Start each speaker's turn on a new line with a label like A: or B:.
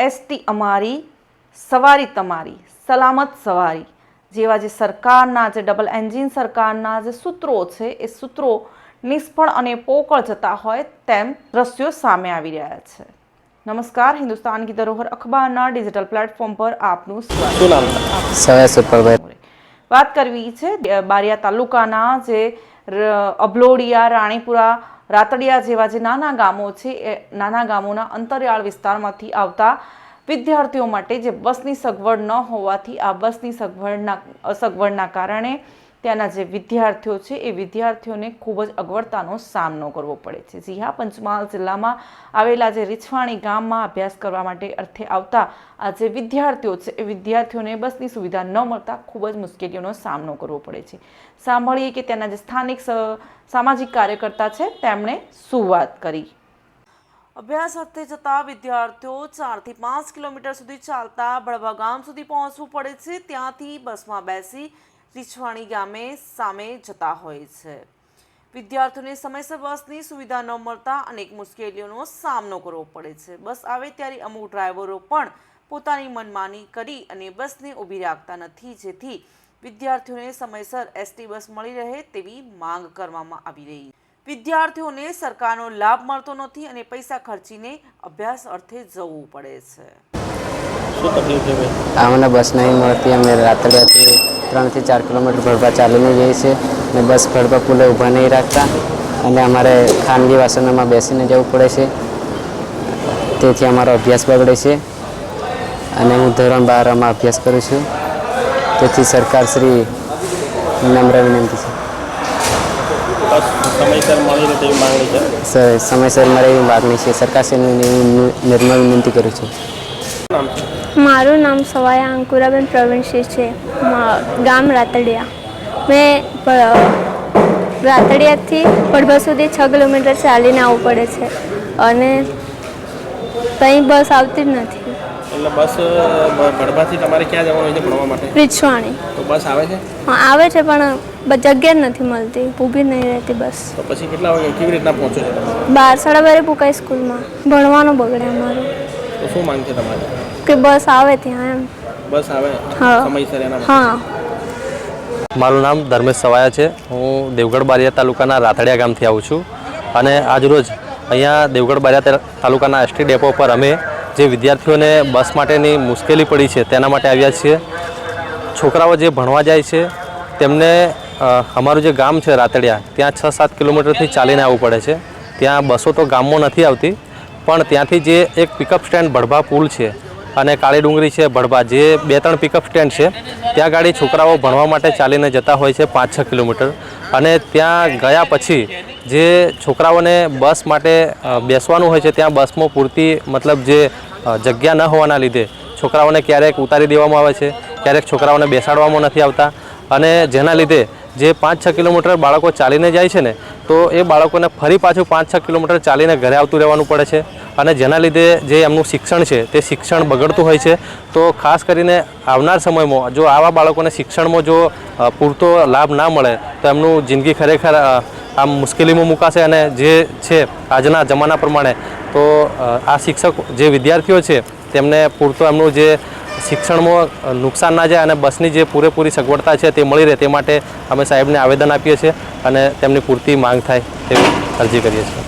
A: ST અમારી, સવારી તમારી, સલામત સવારી જેવા જે સરકારના જે ડબલ એન્જિન સરકારના જે સૂત્રો છે એ સૂત્રો નિષ્ફળ અને પોકળ જતા હોય તેમ દ્રશ્યો સામે આવી રહ્યા છે। નમસ્કાર, હિન્દુસ્તાન કી ધરોહર અખબારના ડિજિટલ પ્લેટફોર્મ પર આપનું સ્વાગત। વાત કરવી છે બારિયા તાલુકાના જે અભલોડિયા, રાણીપુરા, રાતડિયા જેવા જે નાના ગામો છે એ નાના ગામોના અંતરિયાળ વિસ્તારમાંથી આવતા વિદ્યાર્થીઓ માટે જે બસની સગવડ ન હોવાથી આ બસની અસગવડના કારણે ત્યાંના જે વિદ્યાર્થીઓ છે એ વિદ્યાર્થીઓને ખૂબ જ અગવડતાનો સામનો કરવો પડે છે। જી હા, પંચમહાલ જિલ્લામાં આવેલા જે રીછવાણી ગામમાં અભ્યાસ કરવા માટે અર્થે આવતા આ જે વિદ્યાર્થીઓ છે એ વિદ્યાર્થીઓને બસની સુવિધા ન મળતા ખૂબ જ મુશ્કેલીઓનો સામનો કરવો પડે છે। સાંભળીએ કે ત્યાંના જે સ્થાનિક સામાજિક કાર્યકર્તા છે તેમણે શું વાત કરી। અભ્યાસ અર્થે જતા વિદ્યાર્થીઓ 4 થી 5 કિલોમીટર સુધી ચાલતા બળવા ગામ સુધી પહોંચવું પડે છે। ત્યાંથી બસમાં બેસી રીછવાણી ગામે સામે જતા હોય છે। વિદ્યાર્થીઓને સમયસર બસની સુવિધા ન મળતા અનેક મુશ્કેલીઓનો સામનો કરવો પડે છે। બસ આવે ત્યારે અમુક ડ્રાઈવરો પણ પોતાની મનમાની કરી અને બસને ઊભી રાખતા નથી, જેથી વિદ્યાર્થીઓને સમયસર એસટી બસ મળી રહે તેવી માંગ કરવામાં આવી રહી છે। વિદ્યાર્થીઓને સરકારનો લાભ મળતો નથી અને પૈસા ખર્ચીને અભ્યાસ અર્થે જવું પડે છે।
B: અમને બસ નહીં મળતી, અમે રાતડિયાથી 3 થી 4 કિલોમીટર ભડભા ચાલીને જઈએ છીએ અને બસ ભડભા પુલે ઊભા નહીં રાખતા અને અમારે ખાનગી વાસણોમાં બેસીને જવું પડે છે, તેથી અમારો અભ્યાસ બગડે છે અને હું ધોરણ 12માં અભ્યાસ કરું છું। તેથી સરકારશ્રી નમ્ર વિનંતી છે
C: સમયસર મળી રહે તેવી માંગણી છે।
B: સમયસર મળે એવી માગણી છે। સરકારશ્રીને નિર્મળ વિનંતી કરું છું।
D: મારું નામ સવાયા અંકુરાબેન પ્રવીણસિંહ છે, ગામ રાતડિયા। મેં રાતડિયાથી પડભા સુધી 6 કિલોમીટર ચાલીને આવવું પડે છે અને કંઈ બસ આવતી જ નથી।
C: એટલે બસ ભડભાથી તમારે ક્યાં જવાનું હોય છે ભણવા માટે?
D: રીછવાણી।
C: તો બસ આવે છે?
D: હા, આવે છે પણ જગ્યા જ નથી મળતી, ઊભી નહીં રહેતી બસ।
C: તો પછી કેટલા વાગે કેવી રીતના પહોંચો છો તમે?
D: 12 સાડા 12 પુકાઈ સ્કૂલમાં, ભણવાનું બગડે અમારું।
C: તો શું માંગ છે તમારી?
D: કે બસ આવે ત્યાં એમ।
C: બસ આવે
D: હા
C: સમયસર એના?
D: હા।
E: મારું નામ ધર્મેશ સવાયા છે। હું દેવગઢ બારિયા તાલુકાના રાતડિયા ગામથી આવું છું અને આજરોજ અહીંયા દેવગઢ બારિયા તાલુકાના એસટી ડેપો પર અમે જે વિદ્યાર્થીઓને બસ માટેની મુશ્કેલી પડી છે તેના માટે આવ્યા છીએ। છોકરાઓ જે ભણવા જાય છે તેમને અમારું જે ગામ છે રાતડિયા, ત્યાં 6-7 કિલોમીટરથી ચાલીને આવવું પડે છે। ત્યાં બસો તો ગામમાં નથી આવતી, પણ ત્યાંથી જે એક પિકઅપ સ્ટેન્ડ ભડભા પુલ છે અને કાળી ડુંગરી છે ભડભા, જે 2-3 પિકઅપ સ્ટેન્ડ છે, ત્યાં ગાડી છોકરાઓ ભણવા માટે ચાલીને જતા હોય છે 5-6 કિલોમીટર અને ત્યાં ગયા પછી જે છોકરાઓને બસ માટે બેસવાનું હોય છે ત્યાં બસમાં પૂરતી મતલબ જે જગ્યા ન હોવાના લીધે છોકરાઓને ક્યારેક ઉતારી દેવામાં આવે છે, ક્યારેક છોકરાઓને બેસાડવામાં નથી આવતા અને જેના લીધે જે 5-6 કિલોમીટર બાળકો ચાલીને જાય છે ને, તો એ બાળકોને ફરી પાછું 5-6 કિલોમીટર ચાલીને ઘરે આવતું રહેવાનું પડે છે અને જેના લીધે જે એમનું શિક્ષણ છે તે શિક્ષણ બગડતું હોય છે। તો ખાસ કરીને આવનાર સમયમાં જો આવા બાળકોને શિક્ષણમાં જો પૂરતો લાભ ના મળે તો એમનું જિંદગી ખરેખર આમ મુશ્કેલીમાં મુકાશે અને જે છે આજના જમાના પ્રમાણે તો આ શિક્ષક જે વિદ્યાર્થીઓ છે તેમને પૂરતો એમનું જે શિક્ષણમાં નુકસાન ના જાય અને બસની જે પૂરેપૂરી સગવડતા છે તે મળી રહે તે માટે અમે સાહેબને આવેદન આપીએ છીએ અને તેમની પૂરતી માંગ થાય તેવી અરજી કરીએ છીએ।